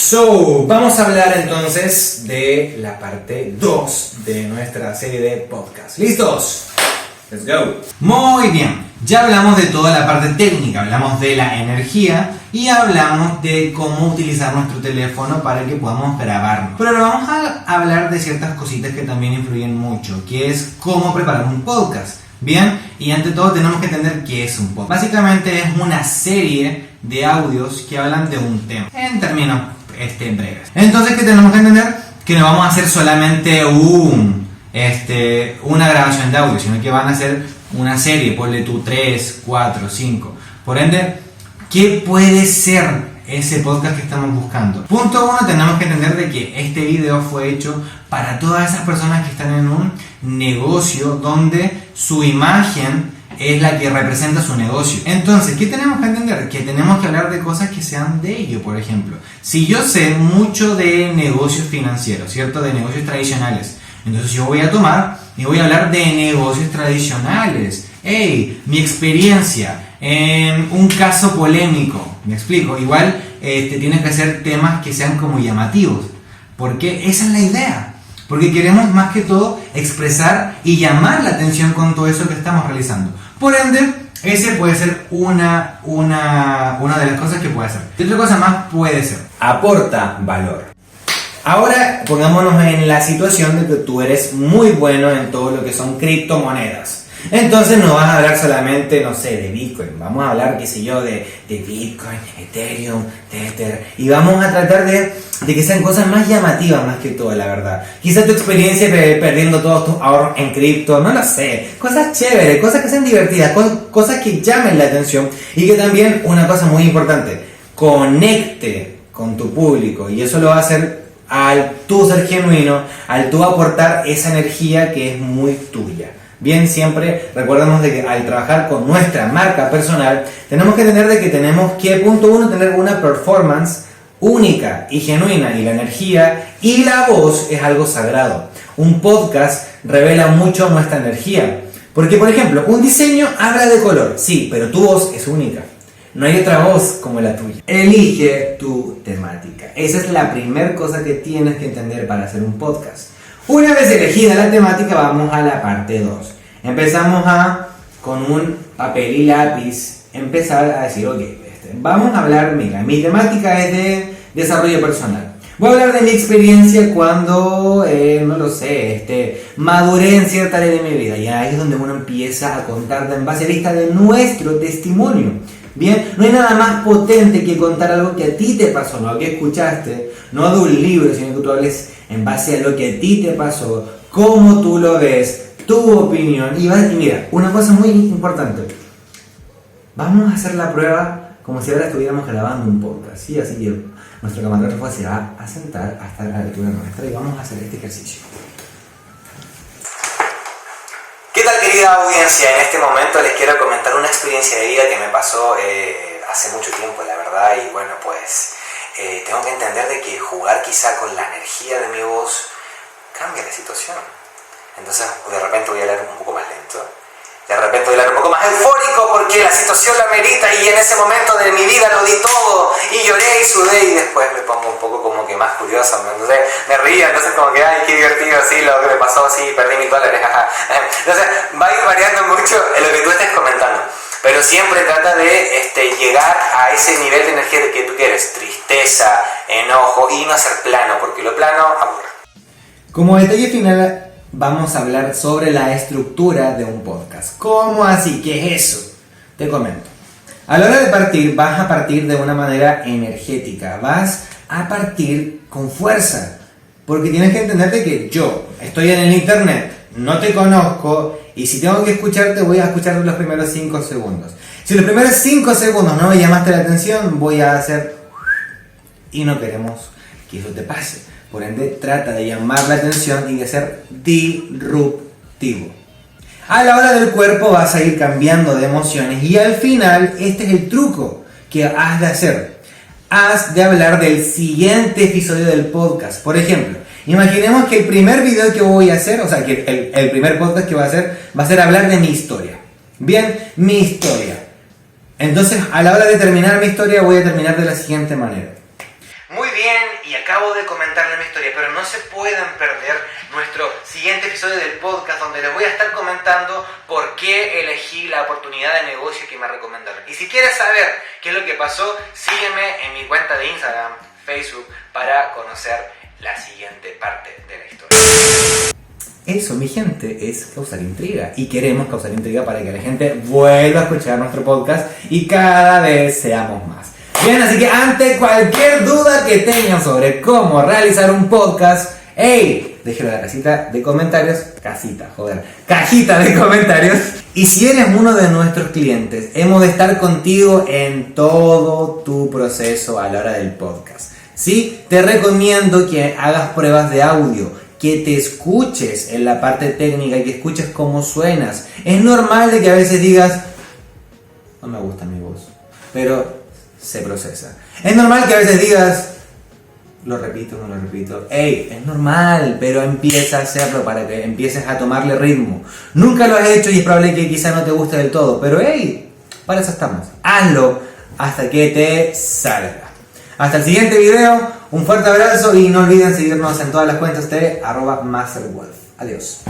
Vamos a hablar entonces de la parte 2 de nuestra serie de podcast. ¿Listos? Let's go. Muy bien, ya hablamos de toda la parte técnica, hablamos de la energía y hablamos de cómo utilizar nuestro teléfono para que podamos grabarnos. Pero ahora vamos a hablar de ciertas cositas que también influyen mucho, que es cómo preparar un podcast. Bien, y ante todo tenemos que entender qué es un podcast. Básicamente es una serie de audios que hablan de un tema, en términos breves. Entonces, ¿qué tenemos que entender? Que no vamos a hacer solamente una grabación de audio, sino que van a ser una serie, ponle tú 3, 4, 5. Por ende, ¿qué puede ser ese podcast que estamos buscando? Punto 1, tenemos que entender de que este video fue hecho para todas esas personas que están en un negocio donde su imagen es la que representa su negocio. Entonces, ¿qué tenemos que entender? Que tenemos que hablar de cosas que sean de ello. Por ejemplo, si yo sé mucho de negocios financieros, ¿cierto? De negocios tradicionales, entonces yo voy a tomar y voy a hablar de negocios tradicionales. Mi experiencia en un caso polémico. ¿Me explico? Igual tienes que hacer temas que sean como llamativos, porque esa es la idea. Porque queremos más que todo expresar y llamar la atención con todo eso que estamos realizando. Por ende, ese puede ser una de las cosas que puede hacer. Y otra cosa más puede ser: aporta valor. Ahora pongámonos en la situación de que tú eres muy bueno en todo lo que son criptomonedas. Entonces no vas a hablar solamente, no sé, de Bitcoin. Vamos a hablar, qué sé yo, de Bitcoin, Ethereum, Tether. Y vamos a tratar de que sean cosas más llamativas más que todo, la verdad. Quizás tu experiencia perdiendo todos tus ahorros en cripto, no lo sé. Cosas chéveres, cosas que sean divertidas, cosas que llamen la atención. Y que también, una cosa muy importante, conecte con tu público. Y eso lo va a hacer al tú ser genuino, al tú aportar esa energía que es muy tuya. Bien, siempre recordemos de que al trabajar con nuestra marca personal, tenemos que entender de que tenemos que, punto 1, tener una performance única y genuina, y la energía y la voz es algo sagrado. Un podcast revela mucho nuestra energía, porque por ejemplo, un diseño habla de color, sí, pero tu voz es única. No hay otra voz como la tuya. Elige tu temática. Esa es la primera cosa que tienes que entender para hacer un podcast. Una vez elegida la temática, vamos a la parte 2. Empezamos con un papel y lápiz, empezar a decir, ok, vamos a hablar, mira, mi temática es de desarrollo personal. Voy a hablar de mi experiencia cuando, no lo sé, maduré en cierta área de mi vida. Y ahí es donde uno empieza a contar en base a vista de nuestro testimonio. Bien, no hay nada más potente que contar algo que a ti te pasó, no que escuchaste, no de un libro, sino que tú hables en base a lo que a ti te pasó, cómo tú lo ves, tu opinión. Y mira, una cosa muy importante, vamos a hacer la prueba como si ahora estuviéramos grabando un podcast, ¿sí? Así que nuestro camarógrafo se va a sentar hasta la altura nuestra y vamos a hacer este ejercicio. ¿Qué tal, querida audiencia? En este momento les quiero comentar una experiencia de vida que me pasó hace mucho tiempo, la verdad, y bueno, pues tengo que entender de que jugar quizá con la energía de mi voz cambia la situación. Entonces de repente voy a hablar un poco más lento, de repente voy a hablar un poco más eufórico porque la situación la amerita y en ese momento de mi vida lo di todo y lloré y sudé, y después me pongo un poco como que más curioso, entonces me río, entonces como que ay, qué divertido, sí, lo que me pasó, sí, perdí mis dólares, jaja. Entonces va a ir variando mucho en lo que tú estés comentando, pero siempre trata de llegar a ese nivel de energía que tú quieres, tristeza, enojo, y no hacer plano, porque lo plano aburre. Como detalle final, vamos a hablar sobre la estructura de un podcast. ¿Cómo así? ¿Qué es eso? Te comento. A la hora de partir, vas a partir de una manera energética. Vas a partir con fuerza. Porque tienes que entenderte que yo estoy en el internet, no te conozco, y si tengo que escucharte, voy a escuchar los primeros 5 segundos. Si los primeros 5 segundos no me llamaste la atención, voy a hacer... Y no queremos que eso te pase. Por ende, trata de llamar la atención y de ser disruptivo. A la hora del cuerpo vas a ir cambiando de emociones y al final, este es el truco que has de hacer. Has de hablar del siguiente episodio del podcast. Por ejemplo, imaginemos que el primer video que voy a hacer, o sea, que el primer podcast que voy a hacer, va a ser hablar de mi historia. Bien, mi historia. Entonces, a la hora de terminar mi historia, voy a terminar de la siguiente manera. Muy bien. bien y acabo de comentarles mi historia, pero no se pueden perder nuestro siguiente episodio del podcast donde les voy a estar comentando por qué elegí la oportunidad de negocio que me recomendaron. Y si quieres saber qué es lo que pasó, sígueme en mi cuenta de Instagram, Facebook, para conocer la siguiente parte de la historia. Eso, mi gente, es causar intriga. Y queremos causar intriga para que la gente vuelva a escuchar nuestro podcast y cada vez seamos más. Bien, así que ante cualquier duda que tengan sobre cómo realizar un podcast, ¡hey! Déjenlo en la cajita de comentarios. Cajita de comentarios. Y si eres uno de nuestros clientes, hemos de estar contigo en todo tu proceso a la hora del podcast. ¿Sí? Te recomiendo que hagas pruebas de audio, que te escuches en la parte técnica, que escuches cómo suenas. Es normal de que a veces digas, no me gusta mi voz, pero se procesa. Es normal que a veces digas, lo repito, no lo repito. Ey, es normal, pero empieza a hacerlo para que empieces a tomarle ritmo. Nunca lo has hecho y es probable que quizá no te guste del todo, pero hey, para eso estamos. Hazlo hasta que te salga. Hasta el siguiente video, un fuerte abrazo y no olviden seguirnos en todas las cuentas de @masterwolf. Adiós.